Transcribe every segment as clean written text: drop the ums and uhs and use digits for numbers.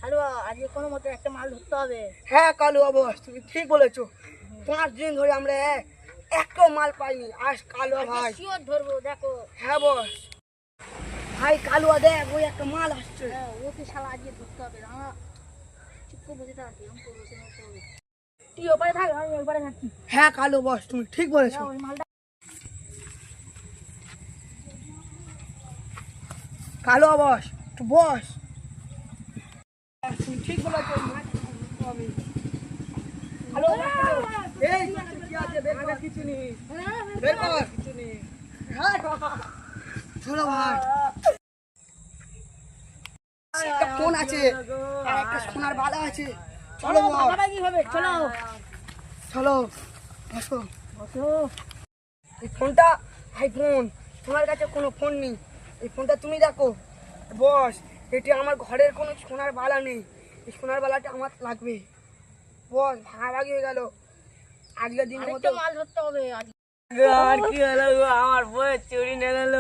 হালুয়া আজকে কোনো মতে একটা মাল ধরতে হবে। হ্যাঁ কালুয়া বস, তুমি ঠিক বলেছো। 5 দিন ধরে আমরা একটা মাল পাইনি। আজ কালুয়া ভাই শিওর ধরবো, দেখো। হ্যাঁ বস ভাই, কালুয়া দেখ ওই একটা মাল আসছে। হ্যাঁ, ওকে শালা আজকে ধরতে হবে। আমরা চুপ করে বসে থাকি, আমি করবো, তুই ওপারে থাক, আমি ওপারে থাকি। হ্যাঁ কালু বস, তুমি ঠিক বলেছো। ওই মালটা কালুয়া বস একটু বস। তুমি ঠিক বলেছো। এই কি আছে বের কর, কিছু নেই বের কর, কিছু নেই। হ্যাঁ চলো ভাই, একটা ফোন আছে আর একটা সোনার বালা আছে। চলো বস, বাবাটা কি হবে? চলো চলো বসো। বসো। এই ফোনটা আইফোন, তোমার কাছে কোনো ফোন নেই, এই ফোনটা তুমি দেখো। বস এটি আমার ঘরের কোনো সোনার বালা নেই, এই সোনার বালাটা আমার লাগবে। বস ভাগাভাগি হয়ে গেল আজকের দিনের মতো। আরেকটা মাল ধরতে হবে আজকে। আর কি হলো গো, আমার বই চুরি নিয়ে গেল,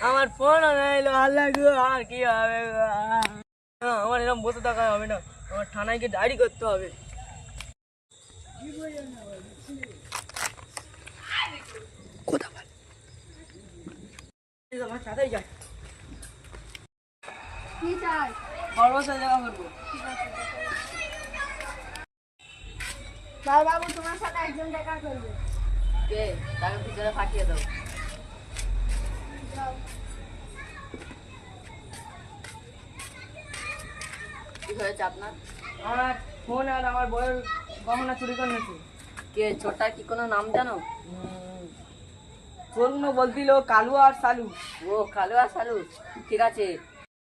আমার ফোনও নিলো। আল্লাহ গো, আর কি হবে গো? আমার এরকম বসে থাকা হবে না, আমার থানায় গিয়ে ডায়েরি করতে হবে। কোথা ভাই আমার সাথেই যাই, কি চাই? সর্বশেষ জায়গা করবো। বাবু তোমার সাথে একজন দেখা করবে। কে? তাকে ভিতরে পাঠিয়ে দাও। কি হয়েছে আপনার? আমার ফোন আর আমার বইয়ের গহনা চুরি করে নিয়েছে। কে? ছোটটা কি কোনো নাম জানো? চোরগুলো বলছিল কালু আর সালু। ও কালু আর সালু, ঠিক আছে।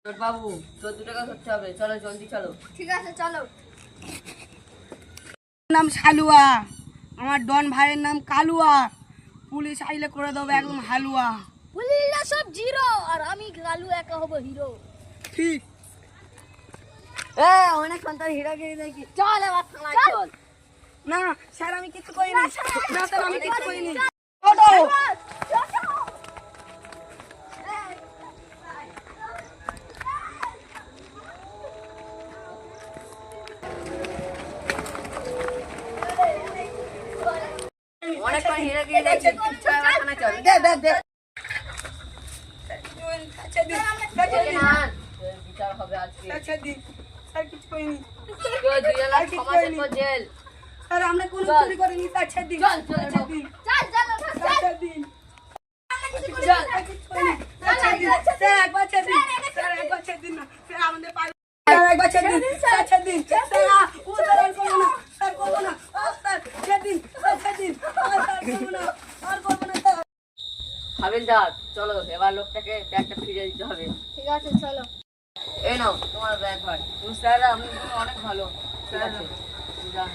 ছোট বাবু, 14 টাকা করতে হবে, চলো জলদি চলো। ঠিক আছে, চলো। নাম শালুয়া, আমার ডন ভাইয়ের নাম কালুয়া। পুলিশ আইলে করে দেবে একদম হালুয়া। পুলিশরা সব জিরো আর আমি কালু একা হব হিরো। ঠিক অনেক সন্তান হিরাগিরি দেখি। চল এবার থানায় চল। না স্যার আমি কিছু করিনি, না স্যার আমি কিছু করিনি। অনেকক্ষণ হিরাগিরি দেখি, চল এবার থানায় চল। দে দে দে বিচার হবে আজকে। স্যার কিছু করিনি, কেউ 2 লাখ 6 মাসের পর জেল। স্যার আমরা কোনো চল। চুরি করিনি। স্যার ছেড়ে দিন, চল, চল, ছেড়ে দিন, চল চল স্যার ছেড়ে দিন। চল। স্যার কিছু করিনি, স্যার ছেড়ে দিন, স্যার একবার ছেড়ে দিন, স্যার একবার ছেড়ে দিন না, স্যার আমাদের পাগল। স্যার একবার ছেড়ে দিন, স্যার ছেড়ে দিন, স্যার ও স্যার আর করবো না, স্যার করবো না, স্যার ছেড়ে দিন, স্যার ছেড়ে দিন, স্যার করবো না, আর করবো না স্যার। হাবিলদার, চলো এবার লোকটাকে ব্যাগটা ফিরিয়ে দিতে হবে। ঠিক আছে, চলো। এই নাও তোমার ব্যাগ ভাই। তুমি স্যার, আপনি অনেক ভালো। ঠিক আছে, যান।